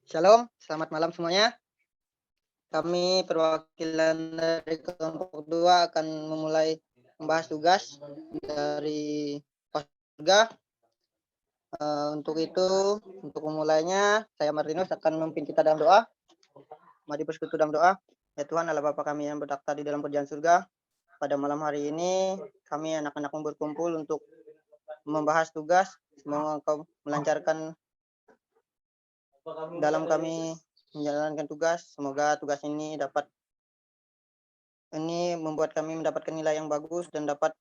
Shalom, selamat malam semuanya. Kami perwakilan dari kelompok 2 akan memulai membahas tugas dari Pasga. Untuk itu, untuk memulainya, saya Martinus akan memimpin kita dalam doa. Mari bersekutu dalam doa. Ya Tuhan, Allah Bapa kami yang bertakhta di dalam kerajaan surga. Pada malam hari ini, kami anak-anakmu berkumpul untuk membahas tugas. Semoga Engkau melancarkan dalam kami menjalankan tugas. Semoga tugas ini membuat kami mendapatkan nilai yang bagus dan dapat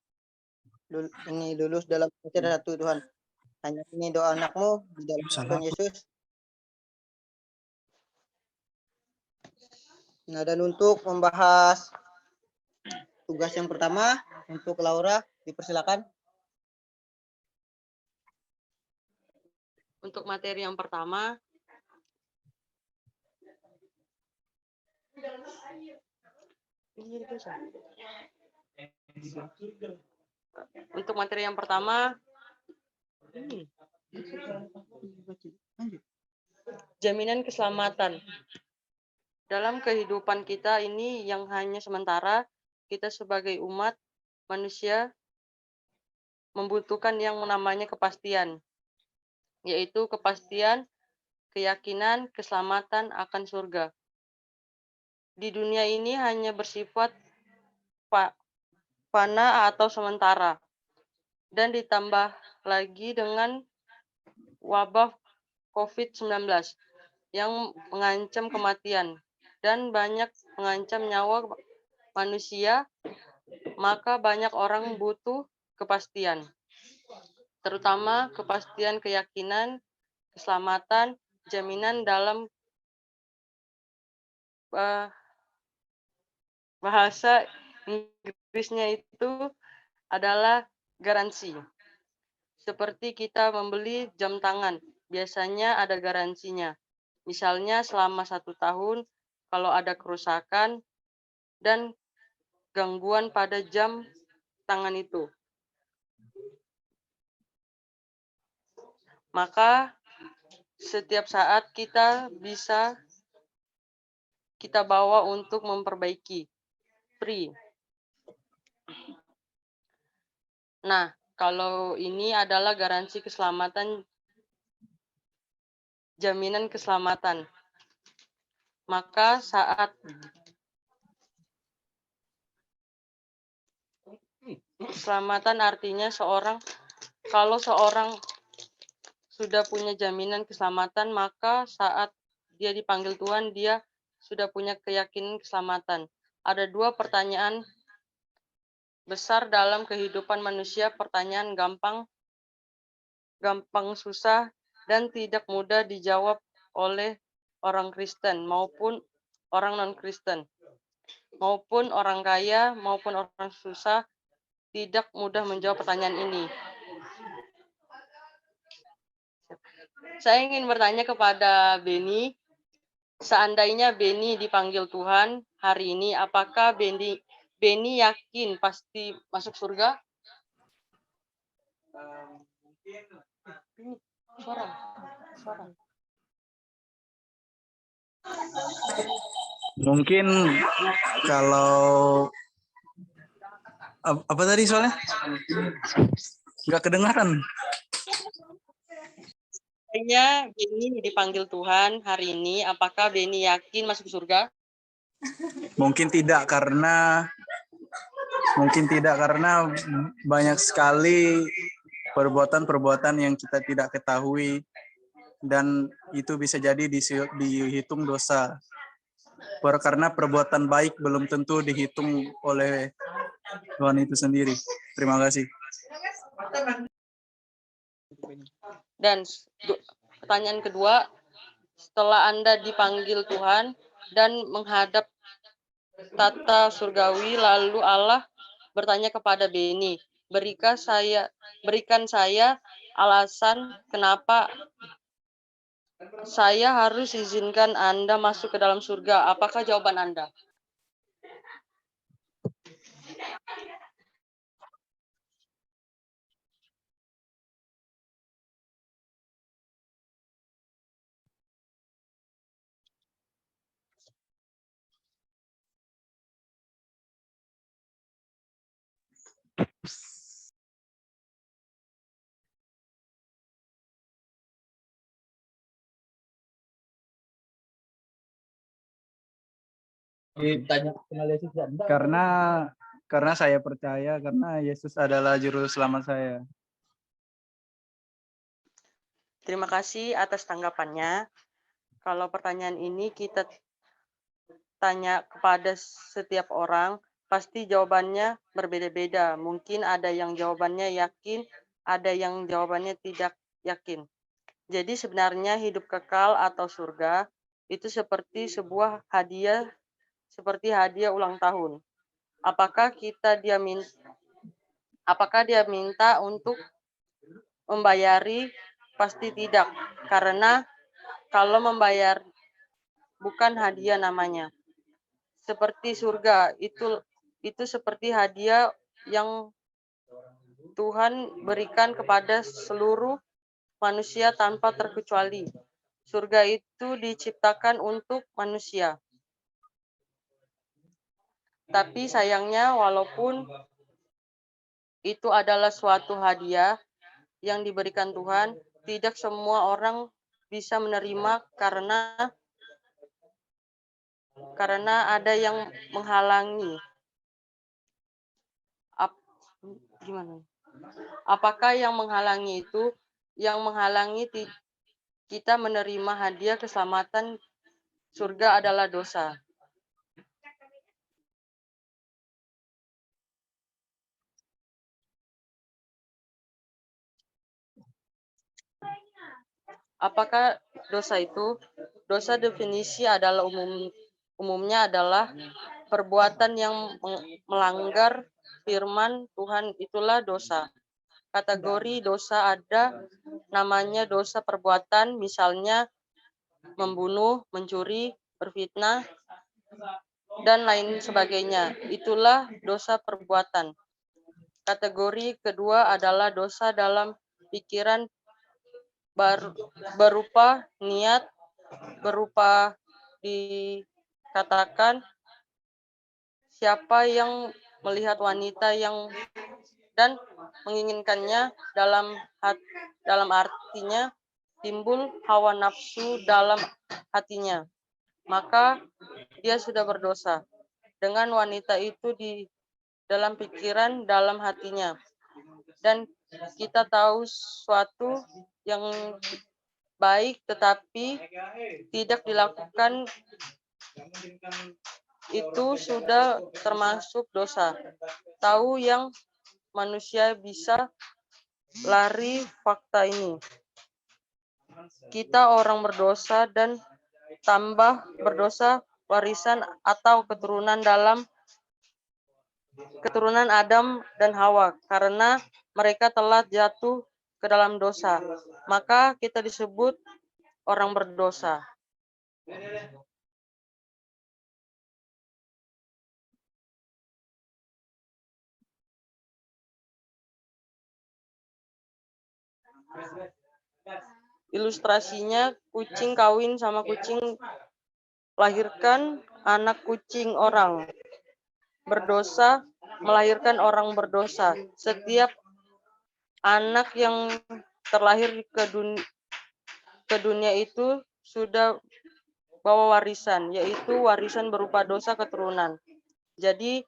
lulus dalam satu Tuhan. Hanya ini doa anakmu di dalam Tuhan Yesus. Nah, dan untuk membahas tugas yang pertama, untuk Laura, dipersilakan. Untuk materi yang pertama, jaminan keselamatan. Dalam kehidupan kita ini yang hanya sementara, kita sebagai umat manusia membutuhkan yang namanya kepastian, yaitu kepastian, keyakinan, keselamatan akan surga. Di dunia ini hanya bersifat fana atau sementara, dan ditambah lagi dengan wabah COVID-19 yang mengancam kematian dan banyak mengancam nyawa manusia, maka banyak orang butuh kepastian, terutama kepastian keyakinan, keselamatan, jaminan dalam bahasa Inggrisnya itu adalah garansi. Seperti kita membeli jam tangan, biasanya ada garansinya. Misalnya selama 1 tahun, kalau ada kerusakan dan gangguan pada jam tangan itu, maka setiap saat kita bisa kita bawa untuk memperbaiki. Free. Nah, kalau ini adalah garansi keselamatan, jaminan keselamatan. Maka saat keselamatan artinya kalau seorang sudah punya jaminan keselamatan, maka saat dia dipanggil Tuhan, dia sudah punya keyakinan keselamatan. Ada 2 pertanyaan besar dalam kehidupan manusia, pertanyaan gampang susah, dan tidak mudah dijawab oleh orang Kristen maupun orang non-Kristen, maupun orang kaya maupun orang susah, tidak mudah menjawab pertanyaan ini. Saya ingin bertanya kepada Beni, seandainya Beni dipanggil Tuhan hari ini, apakah Beni yakin pasti masuk surga? Suara. Mungkin kalau apa tadi soalnya? Nggak kedengaran. Seandainya Beni dipanggil Tuhan hari ini, apakah Beni yakin masuk surga? Mungkin tidak karena banyak sekali perbuatan-perbuatan yang kita tidak ketahui dan itu bisa jadi dihitung dosa. Karena perbuatan baik belum tentu dihitung oleh Tuhan itu sendiri. Terima kasih. Dan pertanyaan kedua, setelah Anda dipanggil Tuhan dan menghadap tata surgawi, lalu Allah bertanya kepada Beni, berikan saya alasan kenapa saya harus izinkan Anda masuk ke dalam surga. Apakah jawaban Anda? Karena saya percaya karena Yesus adalah juru selamat saya. Terima kasih atas tanggapannya. Kalau pertanyaan ini kita tanya kepada setiap orang, pasti jawabannya berbeda-beda. Mungkin ada yang jawabannya yakin, ada yang jawabannya tidak yakin. Jadi sebenarnya hidup kekal atau surga itu seperti sebuah hadiah, seperti hadiah ulang tahun. Apakah dia minta untuk membayari? Pasti tidak, karena kalau membayar bukan hadiah namanya. Seperti surga, itu seperti hadiah yang Tuhan berikan kepada seluruh manusia tanpa terkecuali. Surga itu diciptakan untuk manusia. Tapi sayangnya walaupun itu adalah suatu hadiah yang diberikan Tuhan, tidak semua orang bisa menerima karena ada yang menghalangi. Gimana? Apakah yang menghalangi itu? Yang menghalangi kita menerima hadiah keselamatan surga adalah dosa. Apakah dosa itu? Dosa definisi adalah umumnya adalah perbuatan yang melanggar firman Tuhan, itulah dosa. Kategori dosa ada namanya dosa perbuatan, misalnya membunuh, mencuri, berfitnah, dan lain sebagainya. Itulah dosa perbuatan. Kategori kedua adalah dosa dalam pikiran, berupa niat, berupa dikatakan siapa yang melihat wanita yang dan menginginkannya, dalam artinya timbul hawa nafsu dalam hatinya, maka dia sudah berdosa dengan wanita itu di dalam pikiran, dalam hatinya. Dan kita tahu suatu yang baik tetapi tidak dilakukan, itu sudah termasuk dosa. Tahu yang manusia bisa lari fakta ini. Kita orang berdosa dan tambah berdosa warisan atau keturunan Adam dan Hawa, karena mereka telah jatuh ke dalam dosa. Maka kita disebut orang berdosa. Ilustrasinya, kucing kawin sama kucing melahirkan anak kucing orang berdosa, melahirkan orang berdosa. Setiap anak yang terlahir ke dunia itu sudah bawa warisan, yaitu warisan berupa dosa keturunan. Jadi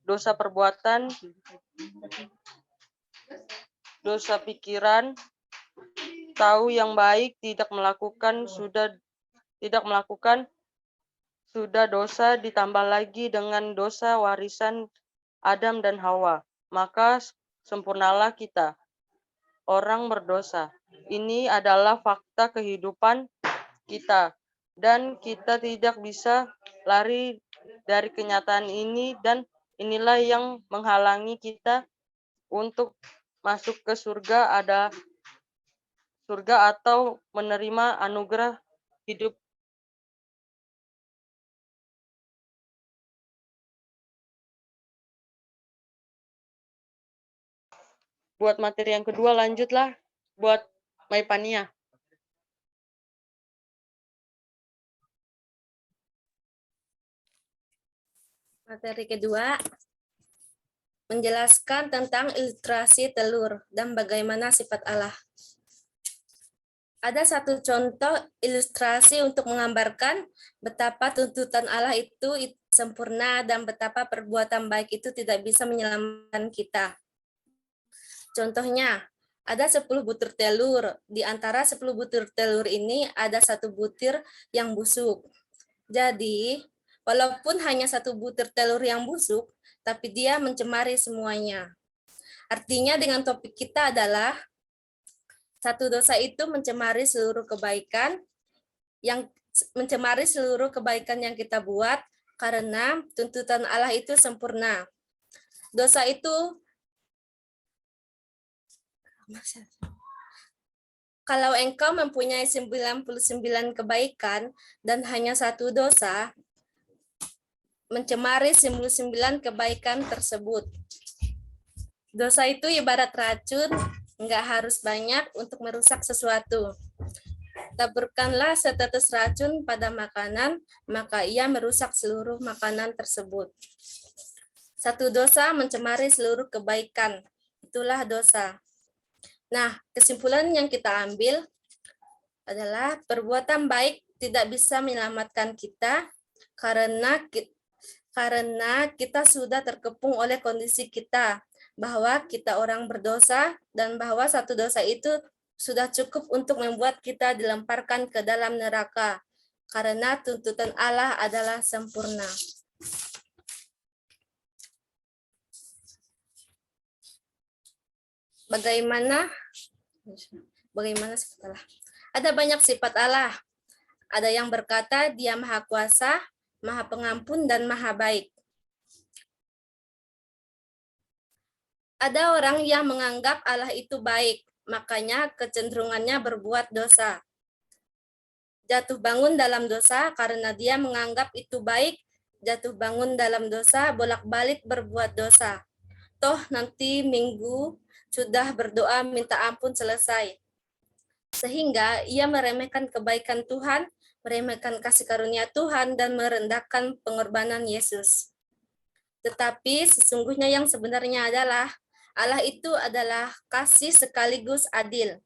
dosa perbuatan, dosa pikiran, tahu yang baik, tidak melakukan, sudah dosa, ditambah lagi dengan dosa warisan Adam dan Hawa. Maka sempurnalah kita, orang berdosa. Ini adalah fakta kehidupan kita, dan kita tidak bisa lari dari kenyataan ini, dan inilah yang menghalangi kita untuk masuk ke surga, atau menerima anugerah hidup. Buat materi yang kedua, lanjutlah buat Maipania. Materi kedua, menjelaskan tentang ilustrasi telur dan bagaimana sifat Allah. Ada satu contoh ilustrasi untuk menggambarkan betapa tuntutan Allah itu sempurna dan betapa perbuatan baik itu tidak bisa menyelamatkan kita. Contohnya, ada 10 butir telur. Di antara 10 butir telur ini ada 1 butir yang busuk. Jadi, walaupun hanya 1 butir telur yang busuk, tapi dia mencemari semuanya. Artinya dengan topik kita adalah satu dosa itu mencemari seluruh kebaikan yang kita buat karena tuntutan Allah itu sempurna. Dosa itu kalau engkau mempunyai 99 kebaikan dan hanya 1 dosa, mencemari 99 kebaikan tersebut. Dosa itu ibarat racun, enggak harus banyak untuk merusak sesuatu. Taburkanlah setetes racun pada makanan, maka ia merusak seluruh makanan tersebut. 1 dosa mencemari seluruh kebaikan. Itulah dosa. Nah, kesimpulan yang kita ambil adalah perbuatan baik tidak bisa menyelamatkan kita karena kita sudah terkepung oleh kondisi kita, bahwa kita orang berdosa dan bahwa 1 dosa itu sudah cukup untuk membuat kita dilemparkan ke dalam neraka karena tuntutan Allah adalah sempurna. Bagaimana setelah? Ada banyak sifat Allah. Ada yang berkata Dia Maha Kuasa, Maha Pengampun, dan Maha Baik. Ada orang yang menganggap Allah itu baik, makanya kecenderungannya berbuat dosa. Jatuh bangun dalam dosa karena dia menganggap itu baik, jatuh bangun dalam dosa, bolak-balik berbuat dosa. Toh nanti minggu sudah berdoa minta ampun selesai. Sehingga ia meremehkan kebaikan Tuhan, meremehkan kasih karunia Tuhan, dan merendahkan pengorbanan Yesus. Tetapi sesungguhnya yang sebenarnya adalah Allah itu adalah kasih sekaligus adil.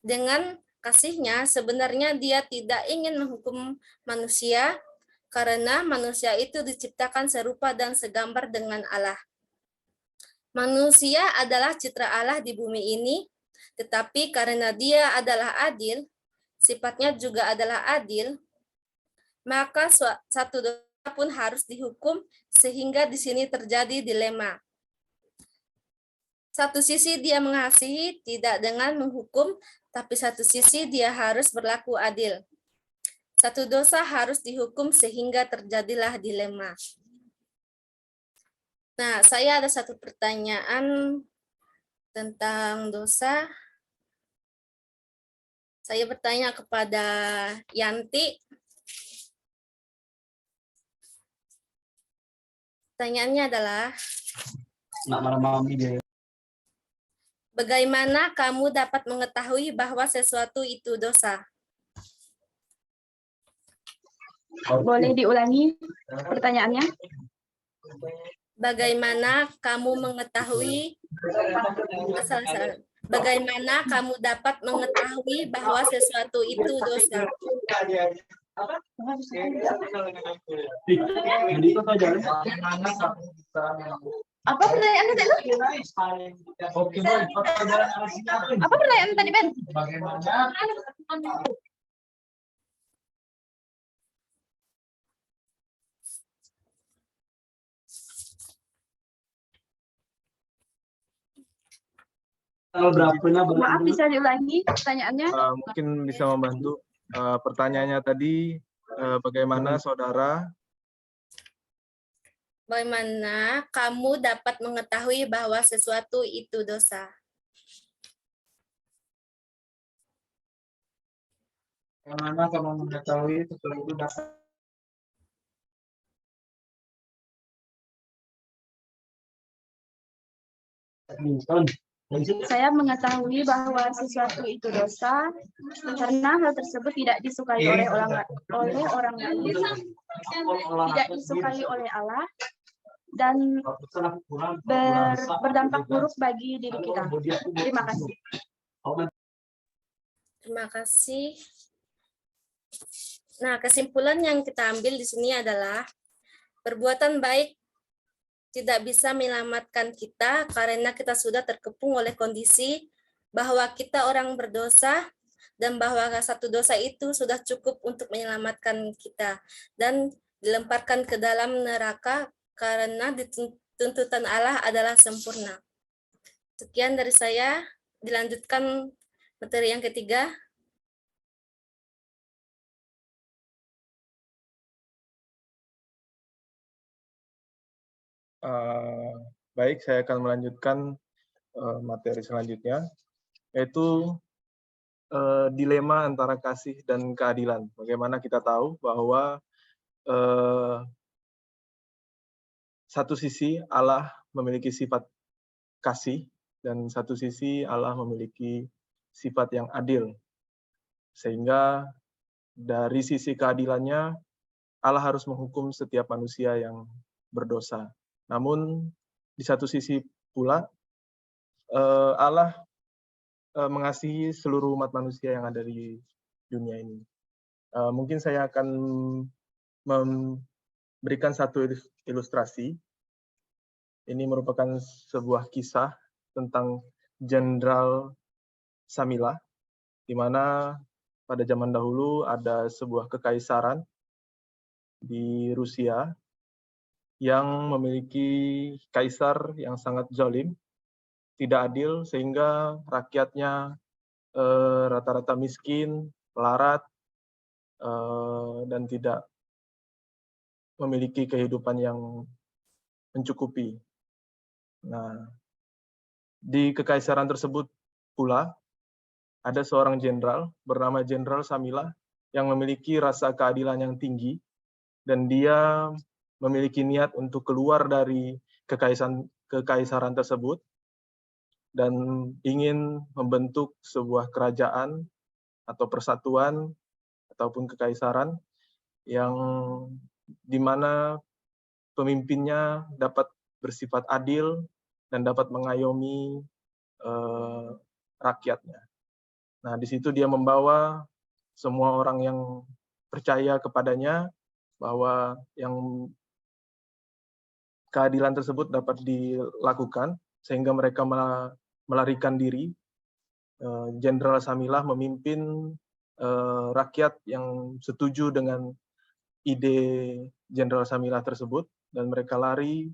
Dengan kasih-Nya sebenarnya Dia tidak ingin menghukum manusia, karena manusia itu diciptakan serupa dan segambar dengan Allah. Manusia adalah citra Allah di bumi ini, tetapi karena Dia adalah adil, sifatnya juga adalah adil, maka 1 dosa pun harus dihukum, sehingga di sini terjadi dilema. Satu sisi Dia mengasihi tidak dengan menghukum, tapi satu sisi Dia harus berlaku adil. 1 dosa harus dihukum sehingga terjadilah dilema. Nah, saya ada 1 pertanyaan tentang dosa. Saya bertanya kepada Yanti. Pertanyaannya adalah, bagaimana kamu dapat mengetahui bahwa sesuatu itu dosa? Boleh diulangi pertanyaannya? Bagaimana kamu mengetahui Bagaimana kamu dapat mengetahui bahwa sesuatu itu dosa? Apa pertanyaannya tadi? Apa pertanyaan tadi, Ben? Maaf, bisa diulangi pertanyaannya? Mungkin bisa membantu. Pertanyaannya tadi, bagaimana kamu dapat mengetahui bahwa sesuatu itu dosa? Bagaimana kamu mengetahui sesuatu itu dosa? Saya mengetahui bahwa sesuatu itu dosa karena hal tersebut tidak disukai oleh orang lain, tidak disukai oleh Allah, dan berdampak buruk bagi diri kita. Terima kasih. Terima kasih. Nah, kesimpulan yang kita ambil di sini adalah Perbuatan baik tidak bisa menyelamatkan kita karena kita sudah terkepung oleh kondisi bahwa kita orang berdosa dan bahwa satu dosa itu sudah cukup untuk menyelamatkan kita dan dilemparkan ke dalam neraka karena tuntutan Allah adalah sempurna. Sekian dari saya, dilanjutkan materi yang ketiga. Baik, saya akan melanjutkan materi selanjutnya, yaitu dilema antara kasih dan keadilan. Bagaimana kita tahu bahwa satu sisi Allah memiliki sifat kasih, dan satu sisi Allah memiliki sifat yang adil. Sehingga dari sisi keadilannya, Allah harus menghukum setiap manusia yang berdosa. Namun di satu sisi pula Allah mengasihi seluruh umat manusia yang ada di dunia ini. Mungkin saya akan memberikan satu ilustrasi. Ini merupakan sebuah kisah tentang Jenderal Samila, di mana pada zaman dahulu ada sebuah kekaisaran di Rusia yang memiliki kaisar yang sangat zalim, tidak adil, sehingga rakyatnya rata-rata miskin, melarat, dan tidak memiliki kehidupan yang mencukupi. Nah, di kekaisaran tersebut pula ada seorang jenderal bernama Jenderal Samila yang memiliki rasa keadilan yang tinggi, dan dia memiliki niat untuk keluar dari kekaisaran tersebut dan ingin membentuk sebuah kerajaan atau persatuan ataupun kekaisaran yang di mana pemimpinnya dapat bersifat adil dan dapat mengayomi rakyatnya. Nah, di situ dia membawa semua orang yang percaya kepadanya bahwa yang keadilan tersebut dapat dilakukan, sehingga mereka melarikan diri. Jenderal Samilah memimpin rakyat yang setuju dengan ide Jenderal Samilah tersebut, dan mereka lari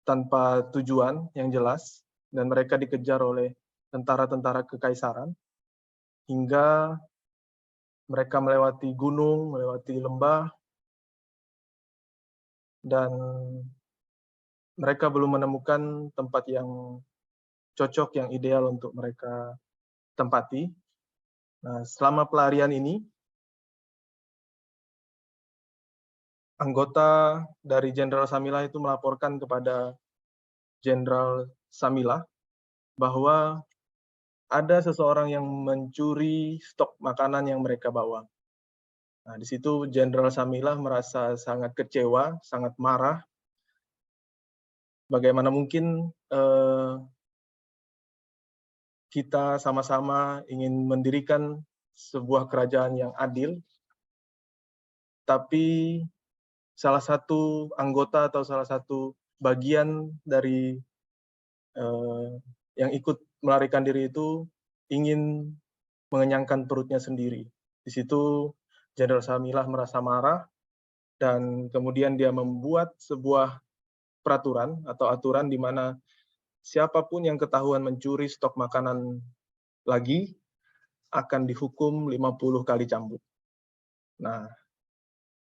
tanpa tujuan yang jelas, dan mereka dikejar oleh tentara-tentara kekaisaran, hingga mereka melewati gunung, melewati lembah, dan mereka belum menemukan tempat yang cocok, yang ideal untuk mereka tempati. Nah, selama pelarian ini, anggota dari Jenderal Samilah itu melaporkan kepada Jenderal Samilah bahwa ada seseorang yang mencuri stok makanan yang mereka bawa. Nah, di situ Jenderal Samilah merasa sangat kecewa, sangat marah. Bagaimana mungkin kita sama-sama ingin mendirikan sebuah kerajaan yang adil, tapi salah satu anggota atau salah satu bagian dari yang ikut melarikan diri itu ingin mengenyangkan perutnya sendiri. Di situ Jenderal Samilah merasa marah, dan kemudian dia membuat sebuah peraturan atau aturan di mana siapapun yang ketahuan mencuri stok makanan lagi akan dihukum 50 kali cambuk. Nah,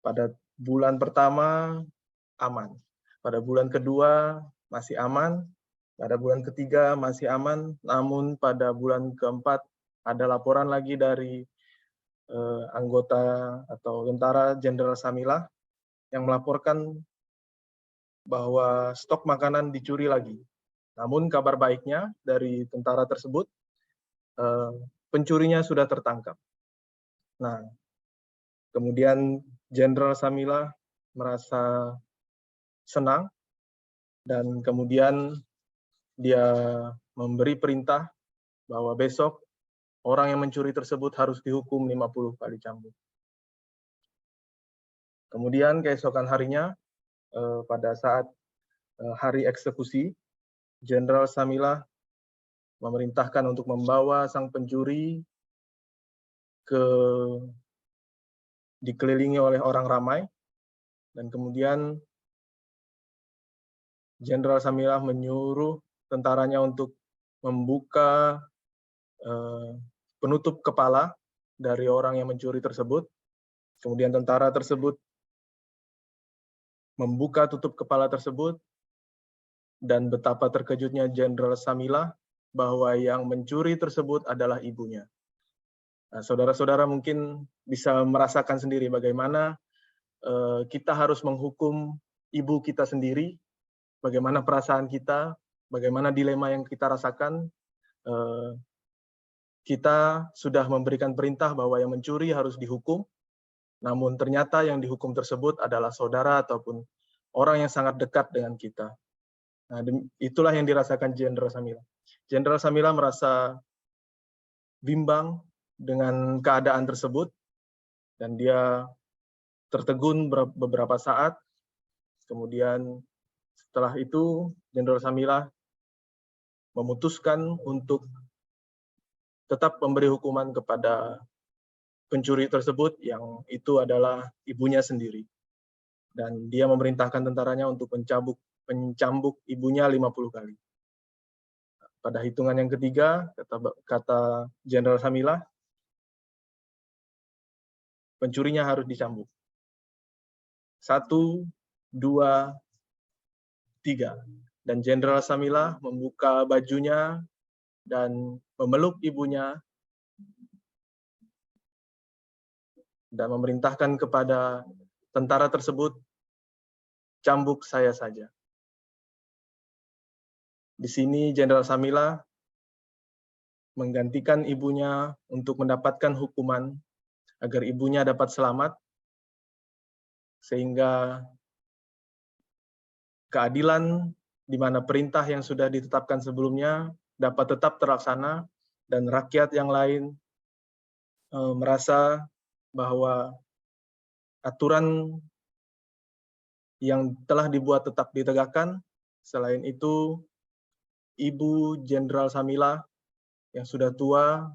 pada bulan pertama aman, pada bulan kedua masih aman, pada bulan ketiga masih aman, namun pada bulan keempat ada laporan lagi dari anggota atau tentara Jenderal Samilah yang melaporkan bahwa stok makanan dicuri lagi. Namun kabar baiknya dari tentara tersebut, pencurinya sudah tertangkap. Nah, kemudian Jenderal Samilah merasa senang, dan kemudian dia memberi perintah bahwa besok orang yang mencuri tersebut harus dihukum 50 kali cambuk. Kemudian keesokan harinya, pada saat hari eksekusi, Jenderal Samilah memerintahkan untuk membawa sang pencuri dikelilingi oleh orang ramai, dan kemudian Jenderal Samilah menyuruh tentaranya untuk membuka penutup kepala dari orang yang mencuri tersebut. Kemudian tentara tersebut membuka tutup kepala tersebut, dan betapa terkejutnya Jenderal Samilah bahwa yang mencuri tersebut adalah ibunya. Nah, saudara-saudara mungkin bisa merasakan sendiri bagaimana kita harus menghukum ibu kita sendiri, bagaimana perasaan kita, bagaimana dilema yang kita rasakan. Kita sudah memberikan perintah bahwa yang mencuri harus dihukum, namun ternyata yang dihukum tersebut adalah saudara ataupun orang yang sangat dekat dengan kita. Nah, itulah yang dirasakan Jenderal Samilah. Jenderal Samilah merasa bimbang dengan keadaan tersebut, dan dia tertegun beberapa saat. Kemudian setelah itu Jenderal Samilah memutuskan untuk tetap memberi hukuman kepada pencuri tersebut, yang itu adalah ibunya sendiri. Dan dia memerintahkan tentaranya untuk mencambuk ibunya 50 kali. Pada hitungan yang ketiga, kata Jenderal Samilah, pencurinya harus dicambuk. 1, 2, 3. Dan Jenderal Samilah membuka bajunya dan memeluk ibunya dan memerintahkan kepada tentara tersebut, cambuk saya saja. Di sini Jenderal Samilah menggantikan ibunya untuk mendapatkan hukuman agar ibunya dapat selamat, sehingga keadilan di mana perintah yang sudah ditetapkan sebelumnya dapat tetap terlaksana, dan rakyat yang lain merasa bahwa aturan yang telah dibuat tetap ditegakkan. Selain itu, Ibu Jenderal Samilah yang sudah tua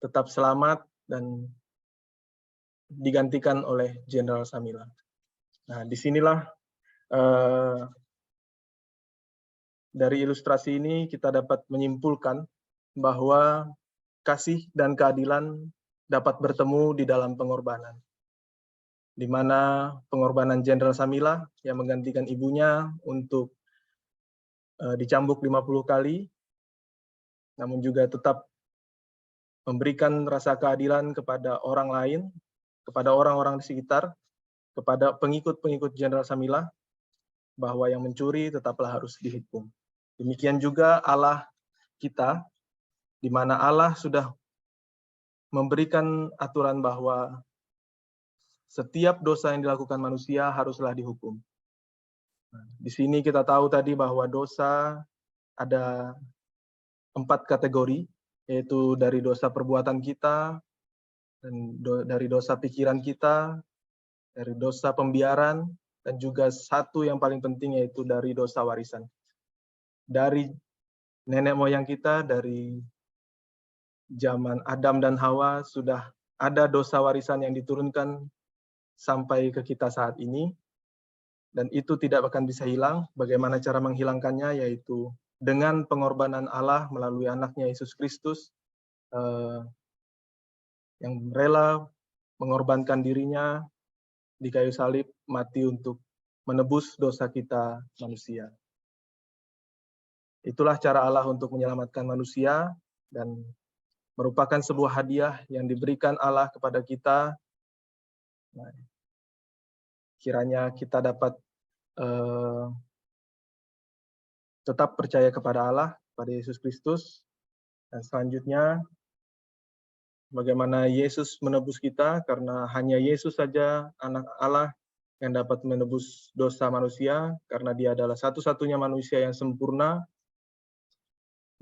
tetap selamat dan digantikan oleh Jenderal Samilah. Nah, disinilah dari ilustrasi ini kita dapat menyimpulkan bahwa kasih dan keadilan dapat bertemu di dalam pengorbanan, di mana pengorbanan Jenderal Samilah yang menggantikan ibunya untuk dicambuk 50 kali, namun juga tetap memberikan rasa keadilan kepada orang lain, kepada orang-orang di sekitar, kepada pengikut-pengikut Jenderal Samilah, bahwa yang mencuri tetaplah harus dihukum. Demikian juga Allah kita, di mana Allah sudah memberikan aturan bahwa setiap dosa yang dilakukan manusia haruslah dihukum. Di sini kita tahu tadi bahwa dosa ada 4 kategori, yaitu dari dosa perbuatan kita, dan dari dosa pikiran kita, dari dosa pembiaran, dan juga satu yang paling penting yaitu dari dosa warisan. Dari nenek moyang kita, dari zaman Adam dan Hawa sudah ada dosa warisan yang diturunkan sampai ke kita saat ini, dan itu tidak akan bisa hilang. Bagaimana cara menghilangkannya? Yaitu dengan pengorbanan Allah melalui anaknya Yesus Kristus, yang rela mengorbankan dirinya di kayu salib, mati untuk menebus dosa kita manusia. Itulah cara Allah untuk menyelamatkan manusia, dan merupakan sebuah hadiah yang diberikan Allah kepada kita. Nah, kiranya kita dapat tetap percaya kepada Allah, pada Yesus Kristus. Dan selanjutnya, bagaimana Yesus menebus kita, karena hanya Yesus saja anak Allah yang dapat menebus dosa manusia, karena dia adalah satu-satunya manusia yang sempurna,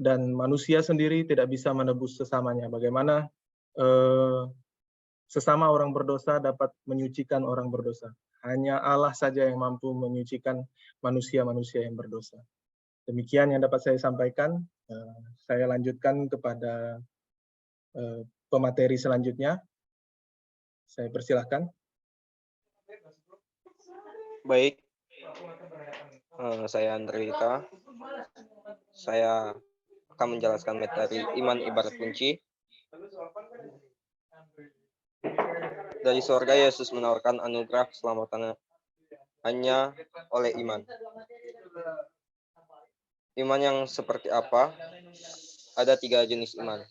dan manusia sendiri tidak bisa menebus sesamanya. Bagaimana sesama orang berdosa dapat menyucikan orang berdosa. Hanya Allah saja yang mampu menyucikan manusia-manusia yang berdosa. Demikian yang dapat saya sampaikan. Saya lanjutkan kepada pemateri selanjutnya. Saya persilahkan. Baik, saya Andrita. Saya akan menjelaskan materi iman ibarat kunci. Dari surga Yesus menawarkan anugerah keselamatan hanya oleh iman. Iman yang seperti apa? Ada 3 jenis iman.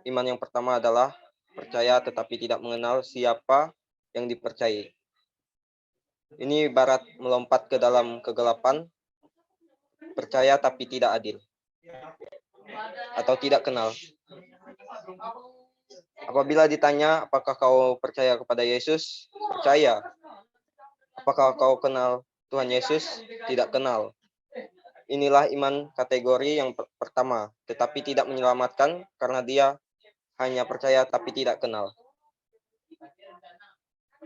Iman yang pertama adalah percaya tetapi tidak mengenal siapa yang dipercayai. Ini ibarat melompat ke dalam kegelapan, percaya tapi tidak adil, atau tidak kenal. Apabila ditanya, apakah kau percaya kepada Yesus? Percaya. Apakah kau kenal Tuhan Yesus? Tidak kenal. Inilah iman kategori yang pertama, tetapi tidak menyelamatkan karena dia hanya percaya tapi tidak kenal.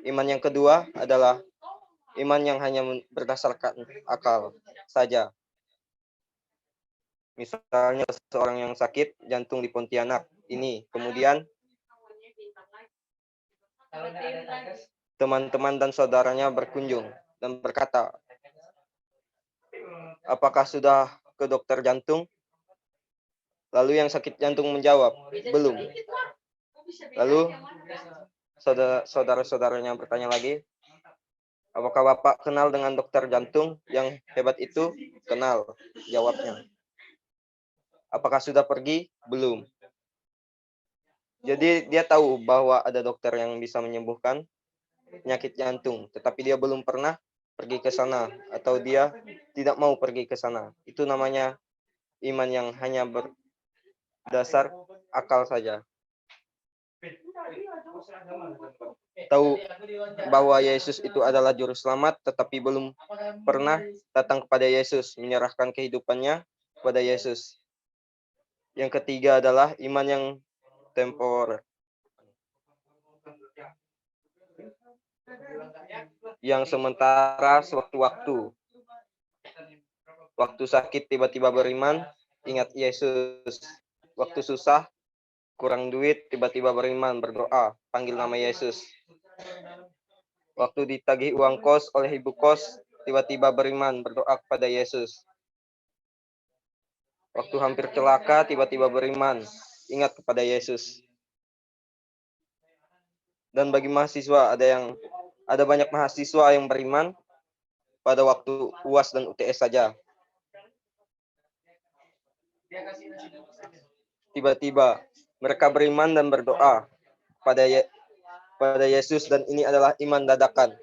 Iman yang kedua adalah iman yang hanya berdasarkan akal saja. Misalnya seorang yang sakit jantung di Pontianak ini, kemudian teman-teman dan saudaranya berkunjung dan berkata, apakah sudah ke dokter jantung? Lalu yang sakit jantung menjawab, belum. Lalu saudara-saudaranya bertanya lagi, apakah Bapak kenal dengan dokter jantung yang hebat itu? Kenal, jawabnya. Apakah sudah pergi? Belum. Jadi dia tahu bahwa ada dokter yang bisa menyembuhkan penyakit jantung, tetapi dia belum pernah pergi ke sana, atau dia tidak mau pergi ke sana. Itu namanya iman yang hanya berdasar akal saja. Tahu bahwa Yesus itu adalah juru selamat, tetapi belum pernah datang kepada Yesus, menyerahkan kehidupannya kepada Yesus. Yang ketiga adalah iman yang temporer, yang sementara sewaktu-waktu. Waktu sakit tiba-tiba beriman, ingat Yesus. Waktu susah, kurang duit, tiba-tiba beriman, berdoa, panggil nama Yesus. Waktu ditagih uang kos oleh ibu kos, tiba-tiba beriman, berdoa kepada Yesus. Waktu hampir celaka, tiba-tiba beriman, ingat kepada Yesus. Dan bagi mahasiswa, ada banyak mahasiswa yang beriman pada waktu UAS dan UTS saja. Tiba-tiba mereka beriman dan berdoa pada Yesus, dan ini adalah iman dadakan.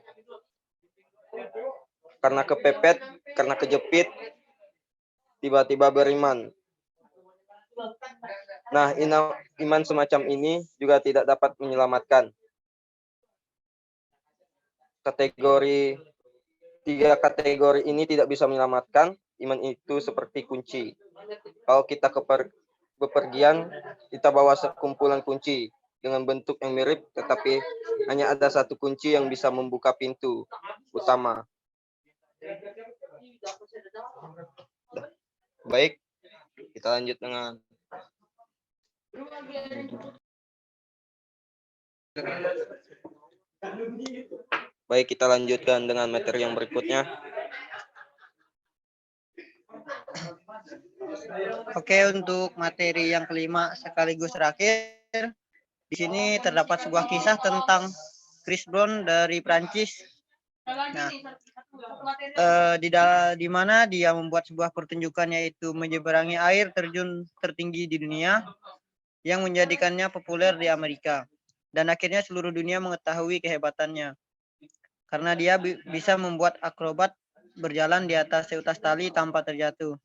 Karena kepepet, karena kejepit, tiba-tiba beriman. Nah, iman semacam ini juga tidak dapat menyelamatkan. Tiga kategori ini tidak bisa menyelamatkan. Iman itu seperti kunci. Kalau kita bepergian, kita bawa sekumpulan kunci dengan bentuk yang mirip, tetapi hanya ada satu kunci yang bisa membuka pintu utama. Baik, kita lanjut dengan kita lanjutkan dengan materi yang berikutnya. Oke, untuk materi yang kelima sekaligus terakhir, di sini terdapat sebuah kisah tentang Chris Brown dari Prancis. Nah, di mana dia membuat sebuah pertunjukan, yaitu menyeberangi air terjun tertinggi di dunia yang menjadikannya populer di Amerika. Dan akhirnya seluruh dunia mengetahui kehebatannya karena dia bisa membuat akrobat berjalan di atas seutas tali tanpa terjatuh.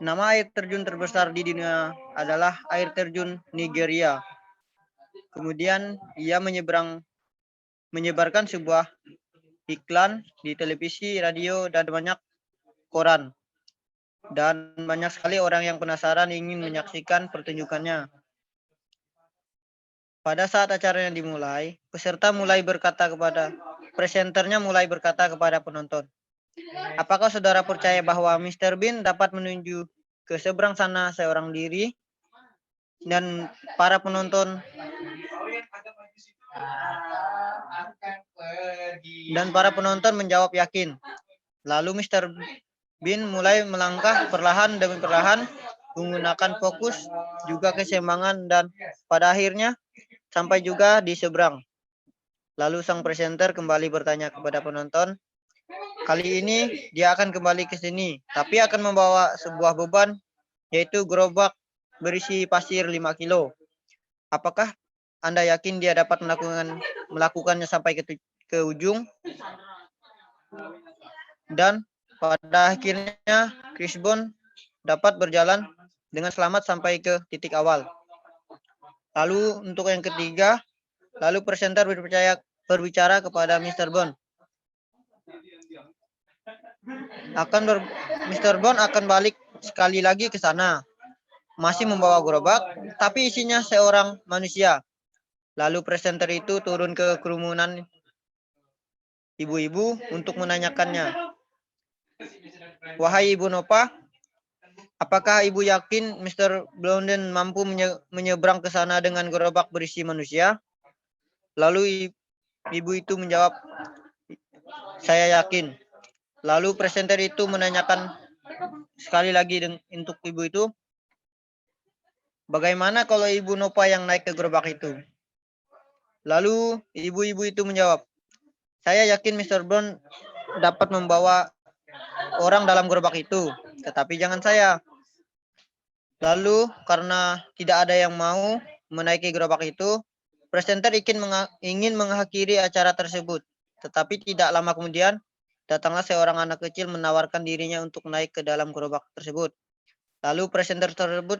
Nama air terjun terbesar di dunia adalah air terjun Nigeria. Kemudian ia menyebarkan sebuah iklan di televisi, radio, dan banyak koran. Dan banyak sekali orang yang penasaran ingin menyaksikan pertunjukannya. Pada saat acaranya dimulai, peserta mulai berkata kepada presenternya mulai berkata kepada penonton, apakah saudara percaya bahwa Mr. Bean dapat menuju ke seberang sana seorang diri? Dan para penonton menjawab yakin. Lalu Mr. Bean mulai melangkah perlahan demi perlahan menggunakan fokus juga keseimbangan dan pada akhirnya sampai juga di seberang. Lalu sang presenter kembali bertanya kepada penonton, kali ini dia akan kembali ke sini, tapi akan membawa sebuah beban, yaitu gerobak berisi pasir 5 kilo. Apakah Anda yakin dia dapat melakukannya sampai ke ujung? Dan pada akhirnya Chris Bond dapat berjalan dengan selamat sampai ke titik awal. Lalu untuk yang ketiga, lalu presenter berbicara kepada Mr. Bond. Mr. Bond akan balik sekali lagi ke sana, masih membawa gerobak, tapi isinya seorang manusia. Lalu presenter itu turun ke kerumunan ibu-ibu untuk menanyakannya, wahai Ibu Nova, apakah Ibu yakin Mr. Blondin mampu menyeberang ke sana dengan gerobak berisi manusia? Lalu ibu itu menjawab, saya yakin. Lalu presenter itu menanyakan sekali lagi untuk ibu itu, bagaimana kalau Ibu Nova yang naik ke gerobak itu? Lalu ibu-ibu itu menjawab, saya yakin Mr. Brown dapat membawa orang dalam gerobak itu, tetapi jangan saya. Lalu karena tidak ada yang mau menaiki gerobak itu, presenter ingin mengakhiri acara tersebut. Tetapi tidak lama kemudian, datanglah seorang anak kecil menawarkan dirinya untuk naik ke dalam gerobak tersebut. Lalu presenter tersebut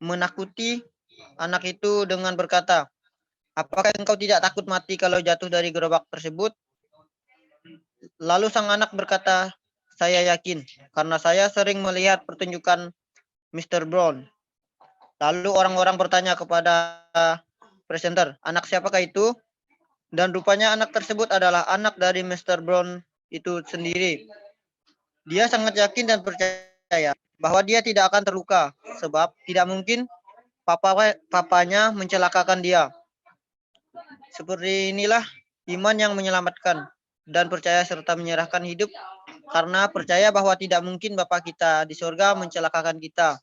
menakuti anak itu dengan berkata, apakah engkau tidak takut mati kalau jatuh dari gerobak tersebut? Lalu sang anak berkata, saya yakin, karena saya sering melihat pertunjukan Mr. Brown. Lalu orang-orang bertanya kepada presenter, anak siapakah itu? Dan rupanya anak tersebut adalah anak dari Mr. Brown itu sendiri. Dia sangat yakin dan percaya bahwa dia tidak akan terluka, sebab tidak mungkin papanya mencelakakan dia. Seperti inilah iman yang menyelamatkan dan percaya serta menyerahkan hidup karena percaya bahwa tidak mungkin Bapa kita di surga mencelakakan kita.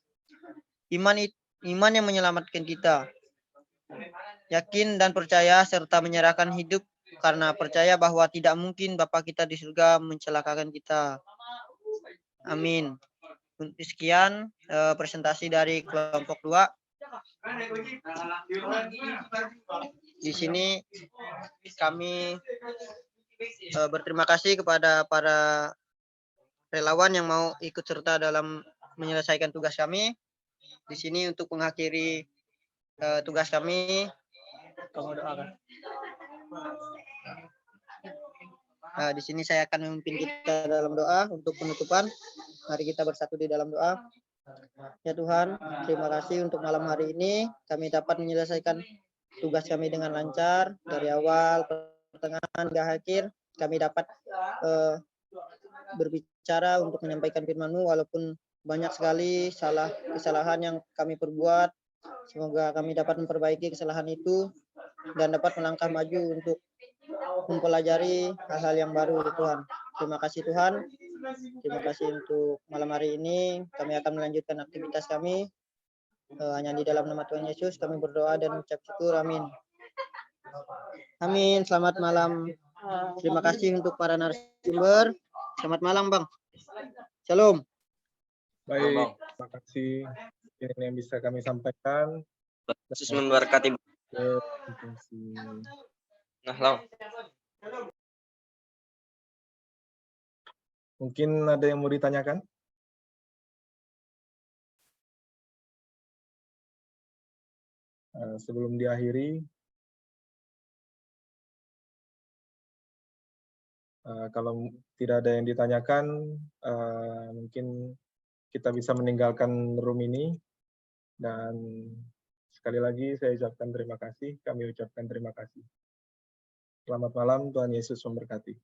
Iman yang menyelamatkan kita. Yakin dan percaya serta menyerahkan hidup karena percaya bahwa tidak mungkin Bapa kita di surga mencelakakan kita. Amin. Sekian presentasi dari kelompok 2. Di sini kami berterima kasih kepada para relawan yang mau ikut serta dalam menyelesaikan tugas kami. Di sini untuk mengakhiri tugas kami, kamu doakan. Di sini saya akan memimpin kita dalam doa untuk penutupan. Mari kita bersatu di dalam doa. Ya Tuhan, terima kasih untuk malam hari ini. Kami dapat menyelesaikan tugas kami dengan lancar dari awal, pertengahan, hingga akhir. Kami dapat berbicara untuk menyampaikan firman-Mu walaupun banyak sekali kesalahan yang kami perbuat. Semoga kami dapat memperbaiki kesalahan itu dan dapat melangkah maju untuk mempelajari hal-hal yang baru Tuhan. Terima kasih Tuhan. Terima kasih untuk malam hari ini. Kami akan melanjutkan aktivitas kami. Hanya di dalam nama Tuhan Yesus kami berdoa dan ucap syukur. Amin. Amin. Selamat malam. Terima kasih untuk para narasumber. Selamat malam, Bang. Shalom. Baik, terima kasih ini yang bisa kami sampaikan. Yesus memberkati. Terima kasih. Nah, Lau. Mungkin ada yang mau ditanyakan? Sebelum diakhiri, kalau tidak ada yang ditanyakan, mungkin kita bisa meninggalkan room ini dan Sekali lagi saya ucapkan terima kasih, kami ucapkan terima kasih. Selamat malam, Tuhan Yesus memberkati.